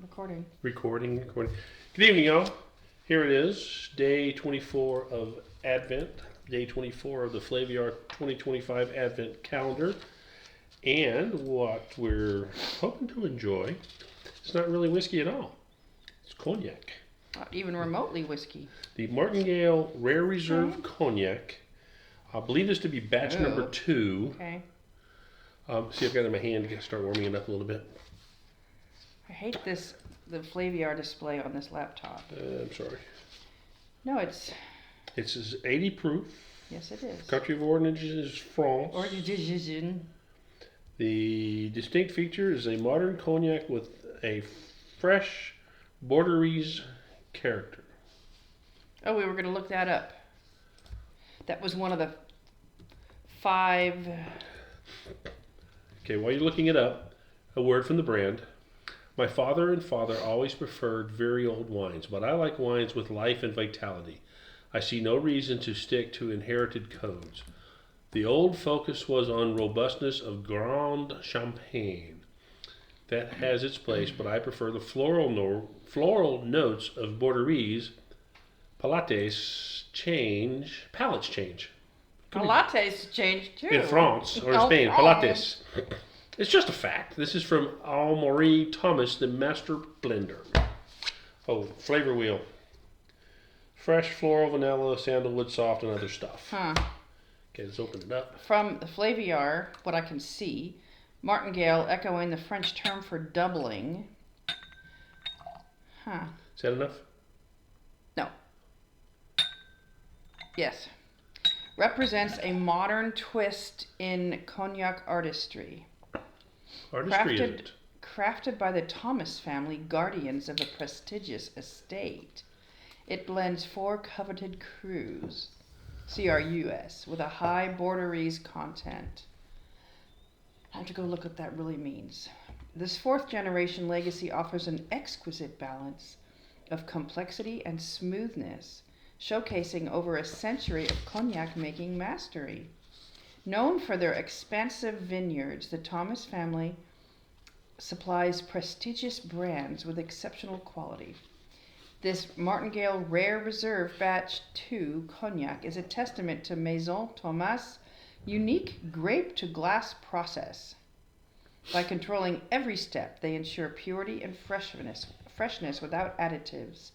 Recording. Recording. Good evening, y'all. Here it is, day 24 of Advent, day 24 of the Flaviar 2025 Advent calendar. And what we're hoping to enjoy, it's not really whiskey at all. It's cognac. Not even remotely whiskey. The Martingale Rare Reserve Cognac. I believe this to be batch number 2. Okay. See, I've got it in my hand to start warming it up a little bit. I hate the Flaviar display on this laptop. I'm sorry. No, it's... It's 80 proof. Yes, it is. Country of origin is France. Origin. The distinct feature is a modern cognac with a fresh Bordeaux character. Oh, we were going to look that up. That was one of the 5... Okay, while you're looking it up, a word from the brand. My father and father always preferred very old wines, but I like wines with life and vitality. I see no reason to stick to inherited codes. The old focus was on robustness of Grand Champagne. That has its place, but I prefer the floral notes of Bordeaux. Palates change. Palates changed too. In France or Spain, Palates. It's just a fact. This is from Marie Thomas, the master blender. Oh, flavor wheel. Fresh floral, vanilla, sandalwood, soft, and other stuff. Huh. Okay, let's open it up. From the Flaviar, what I can see, Martingale echoing the French term for doubling. Huh. Is that enough? No. Yes. Represents a modern twist in cognac artistry. Crafted by the Thomas family, guardians of a prestigious estate. It blends 4 coveted crus, CRUs, with a high Bordeaux content. I have to go look what that really means. This 4th generation legacy offers an exquisite balance of complexity and smoothness, showcasing over a century of cognac making mastery. Known for their expansive vineyards, the Thomas family supplies prestigious brands with exceptional quality. This Martingale Rare Reserve Batch 2 Cognac is a testament to Maison Thomas' unique grape-to-glass process. By controlling every step, they ensure purity and freshness without additives.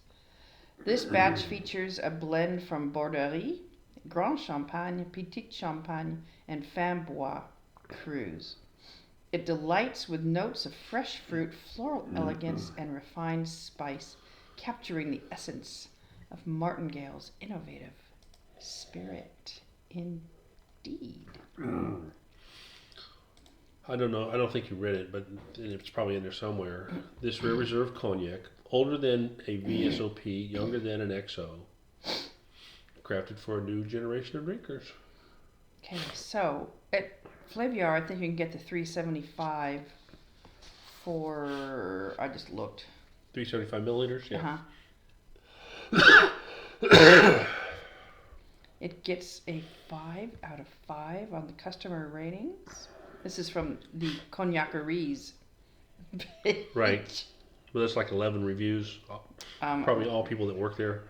This batch features a blend from Bordeaux, Grand Champagne, Petit Champagne, and Framboise crus. It delights with notes of fresh fruit, floral elegance, and refined spice, capturing the essence of Martingale's innovative spirit. Indeed. I don't know. I don't think you read it, but it's probably in there somewhere. This Rare Reserve Cognac, older than a VSOP, younger than an XO, crafted for a new generation of drinkers. Okay, so at Flaviar, I think you can get the 375 for, I just looked. 375 milliliters, yeah. It gets a 5 out of 5 on the customer ratings. This is from the Cognaceries. Right. Well, that's like 11 reviews. Probably all people that work there.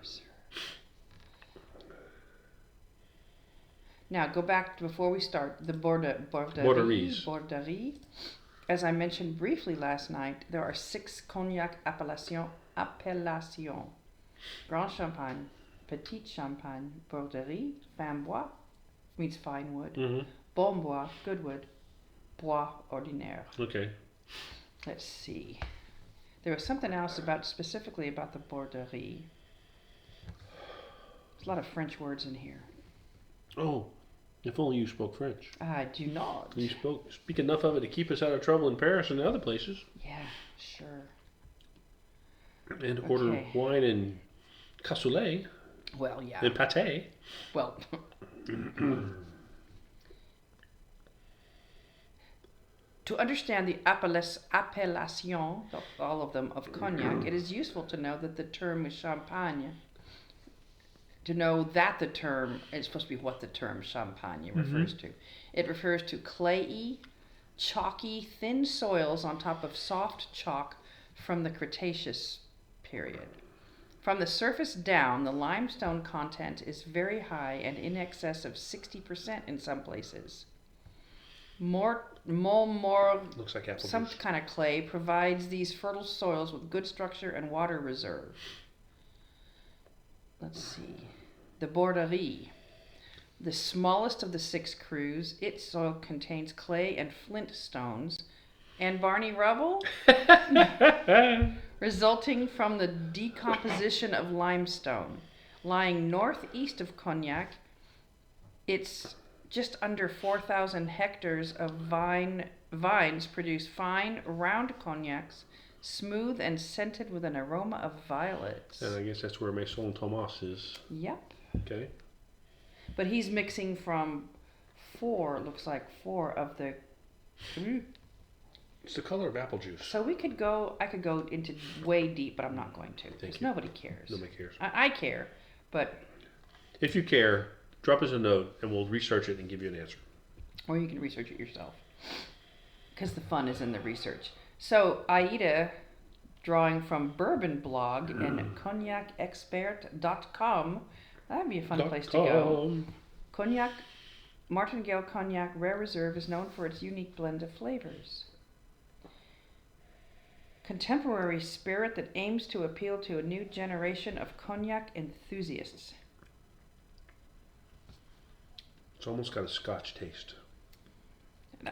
Now, go back to before we start. The Bordeaux. As I mentioned briefly last night, there are 6 cognac appellations. Grand Champagne, Petit Champagne, Bordeaux, Framboise, means fine wood, Bon Bois, good wood, Bois ordinaire. Okay. Let's see. There was something else specifically about the Bordeaux. There's a lot of French words in here. Oh, if only you spoke French. I do not. You speak enough of it to keep us out of trouble in Paris and other places. Yeah, sure. And order wine and cassoulet. Well, yeah. And pâté. Well. To understand the appellation, all of them, of cognac, it is useful to know that the term is champagne. To know that the term is supposed to be what the term champagne refers to. It refers to clayey, chalky, thin soils on top of soft chalk from the Cretaceous period. From the surface down, the limestone content is very high and in excess of 60% in some places. More Looks like apple some juice. kind of clay provides these fertile soils with good structure and water reserve. Let's see. The Borderie. The smallest of the 6 crews, its soil contains clay and flint stones and Barney rubble, resulting from the decomposition of limestone. Lying northeast of Cognac, it's just under 4,000 hectares of vines produce fine, round cognacs, smooth and scented with an aroma of violets. And I guess that's where Maison Thomas is. Yep. Okay. But he's mixing from 4 of the... It's the color of apple juice. So I could go into way deep, but I'm not going to. Because nobody cares. Nobody cares. I care, but... If you care, drop us a note and we'll research it and give you an answer. Or you can research it yourself. Because the fun is in the research. So, Aida, drawing from Bourbon Blog and cognacexpert.com, that'd be a fun place to go. Cognac, Martingale Cognac Rare Reserve is known for its unique blend of flavors. Contemporary spirit that aims to appeal to a new generation of cognac enthusiasts. It's almost got a Scotch taste.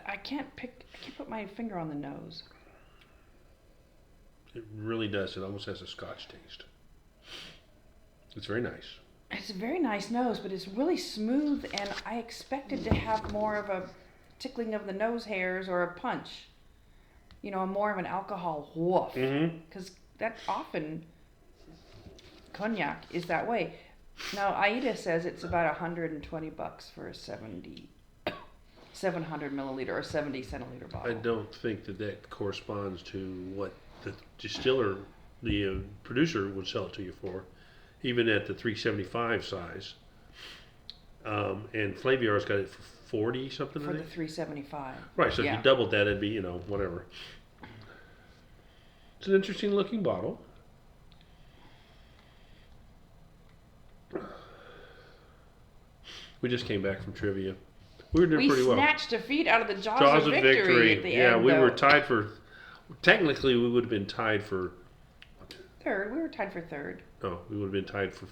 I can't put my finger on the nose. It really does. It almost has a Scotch taste. It's very nice. It's a very nice nose, but it's really smooth, and I expected to have more of a tickling of the nose hairs or a punch. You know, more of an alcohol woof. Because that often, cognac is that way. Now, Aida says it's about $120 for a 700 milliliter or 70 centiliter bottle. I don't think that corresponds to what the distiller, the producer would sell it to you for, even at the 375 size. And Flaviar's got it for 40 something. For the 375. Right, so if you doubled that, it'd be, whatever. It's an interesting looking bottle. We just came back from trivia. We were doing pretty well. We snatched defeat out of the jaws of victory at the end. We were tied for. Technically, we would have been tied for. Third. We were tied for third. No, we would have been tied for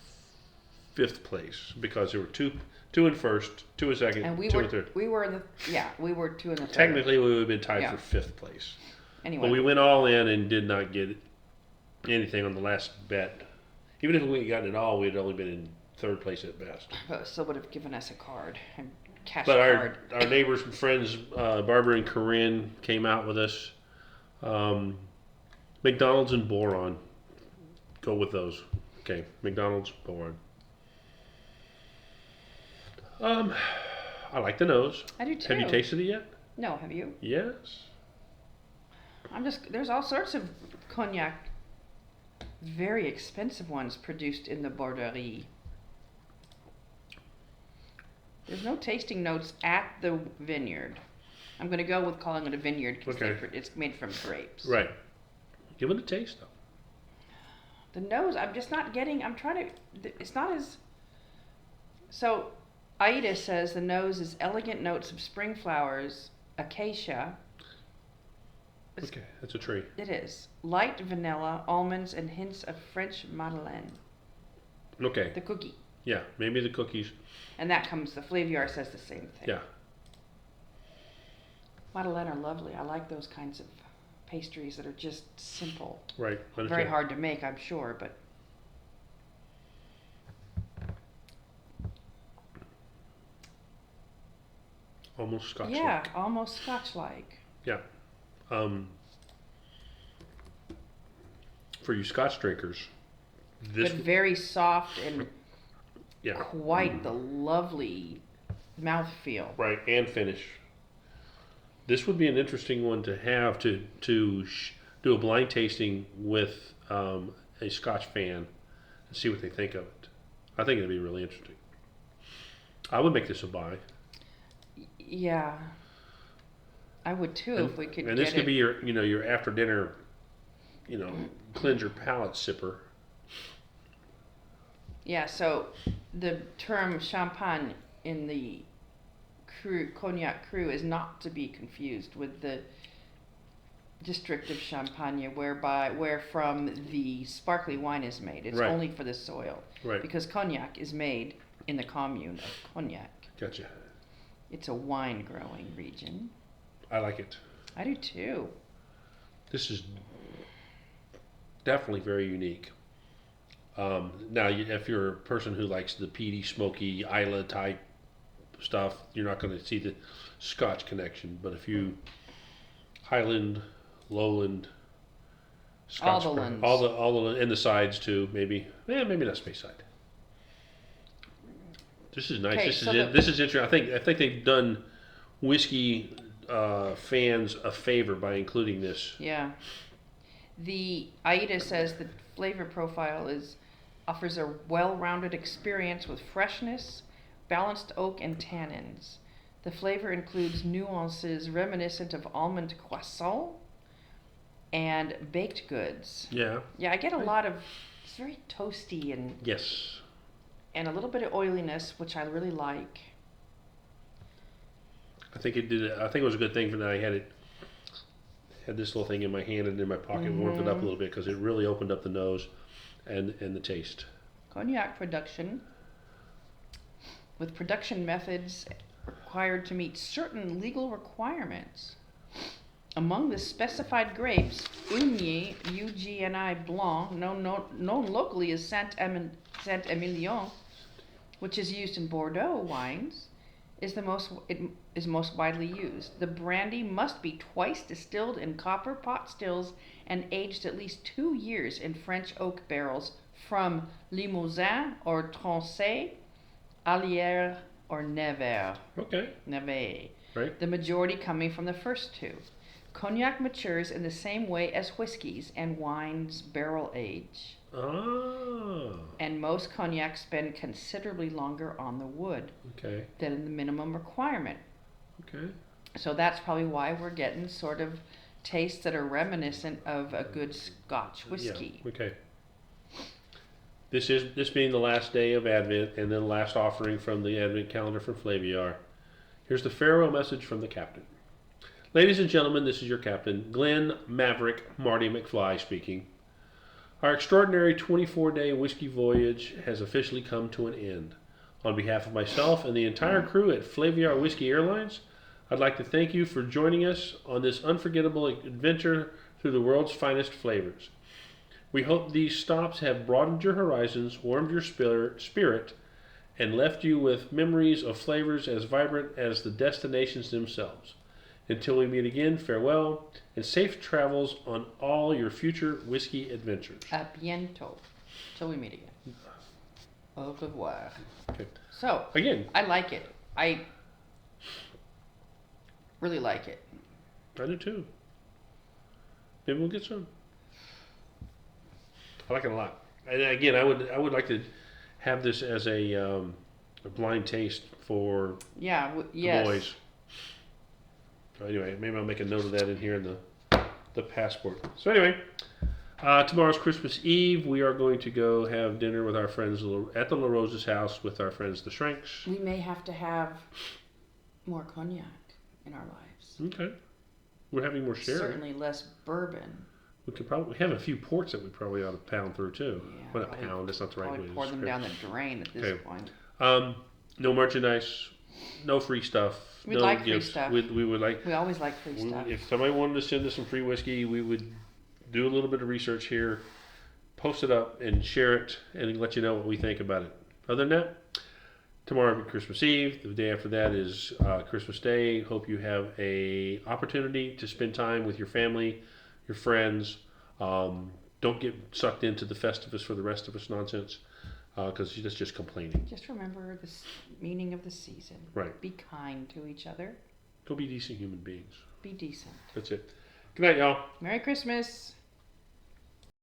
5th place because there were two in first, 2 in second, and 2 in third. We were 2 in the third. Technically, we would have been tied for 5th place. Anyway, but we went all in and did not get anything on the last bet. Even if we had gotten it all, we'd only been in 3rd place at best. But still would have given us a card, a cash but card. Our neighbors and friends, Barbara and Corinne, came out with us. McDonald's and Boron. Go with those. Okay, McDonald's, Boron. I like the nose. I do too. Have you tasted it yet? No, have you? Yes. There's all sorts of cognac, very expensive ones produced in the Borderie. There's no tasting notes at the vineyard. I'm going to go with calling it a vineyard because it's made from grapes. Right. Give it a taste, though. The nose, it's not as... So, Aida says the nose is elegant notes of spring flowers, acacia. Okay, that's a tree. It is. Light vanilla, almonds, and hints of French Madeleine. Okay. The cookie. Yeah, maybe the cookies. And the Flaviar says the same thing. Yeah. Madeleine are lovely. I like those kinds of pastries that are just simple. Right. Very hard to make, I'm sure, but... Almost Scotch-like. Yeah, almost Scotch-like. Yeah. For you Scotch drinkers, but very soft and yeah, quite the lovely mouthfeel. Right, and finish. This would be an interesting one to have to do a blind tasting with a Scotch fan and see what they think of it. I think it'd be really interesting. I would make this a buy. Yeah, I would too if we could. And this could be your after dinner cleanse your palate sipper. Yeah, so the term champagne in the Cognac cru is not to be confused with the district of Champagne, where from the sparkly wine is made. It's Right. only for the soil, Right. because Cognac is made in the commune of Cognac. Gotcha. It's a wine growing region. I like it. I do too. This is definitely very unique. Now, if you're a person who likes the peaty, smoky, Isla type stuff, you're not going to see the Scotch connection. But if you Highland, Lowland, Scotch, All the lands. all the and the sides too, maybe maybe not Speyside. This is nice. Okay, This so is this is interesting. I think they've done whiskey fans a favor by including this. Yeah. The AIDA says the flavor profile offers a well-rounded experience with freshness, balanced oak and tannins. The flavor includes nuances reminiscent of almond croissant and baked goods. Yeah. Yeah, I get a lot of, it's very toasty Yes. and a little bit of oiliness, which I really like. I think it was a good thing for that I had this little thing in my hand and in my pocket, warmed it up a little bit because it really opened up the nose and the taste. Cognac production, with production methods required to meet certain legal requirements. Among the specified grapes, Ugni, UGNI Blanc, known locally as Saint-Emilion, which is used in Bordeaux wines, is most widely used. The brandy must be twice distilled in copper pot stills and aged at least 2 years in French oak barrels from Limousin or Tronchet, Allier or Nevers. Okay. Nevers. Right. The majority coming from the first two. Cognac matures in the same way as whiskeys and wines barrel age. Oh. And most cognacs spend considerably longer on the wood Okay. than the minimum requirement. Okay. So that's probably why we're getting sort of tastes that are reminiscent of a good Scotch whiskey. Yeah. Okay. This being the last day of Advent and then last offering from the Advent calendar from Flaviar. Here's the farewell message from the captain. Ladies and gentlemen, this is your captain, Glenn Maverick Marty McFly speaking. Our extraordinary 24-day whiskey voyage has officially come to an end. On behalf of myself and the entire crew at Flaviar Whiskey Airlines, I'd like to thank you for joining us on this unforgettable adventure through the world's finest flavors. We hope these stops have broadened your horizons, warmed your spirit, and left you with memories of flavors as vibrant as the destinations themselves. Until we meet again, farewell, and safe travels on all your future whiskey adventures. A bientôt. Till we meet again. Au revoir. Okay. So, Again, I like it. I really like it. I do too. Maybe we'll get some. I like it a lot. And again, I would like to have this as a blind taste for Yeah, the yes. boys. So anyway, maybe I'll make a note of that in here in the passport. So anyway, tomorrow's Christmas Eve. We are going to go have dinner with our friends at the La Rosa's house with our friends the Shrinks. We may have to have more cognac in our lives. Okay. We're having more sherry. Certainly less bourbon. We could probably have a few ports that we probably ought to pound through too. Yeah, Well, not probably- pound. That's not the right way Probably to pour them describe. down the drain at this Okay. point. No merchandise, no free stuff. We'd no like free gifts. stuff. We would like. We always like free stuff. If somebody wanted to send us some free whiskey, we would do a little bit of research here, post it up, and share it, and let you know what we think about it. Other than that, tomorrow will be Christmas Eve. The day after that is Christmas Day. Hope you have a opportunity to spend time with your family, your friends. Don't get sucked into the Festivus for the rest of us nonsense, because that's just complaining. Just remember the meaning of the season. Right. Be kind to each other. Go be decent human beings. Be decent. That's it. Good night, y'all. Merry Christmas.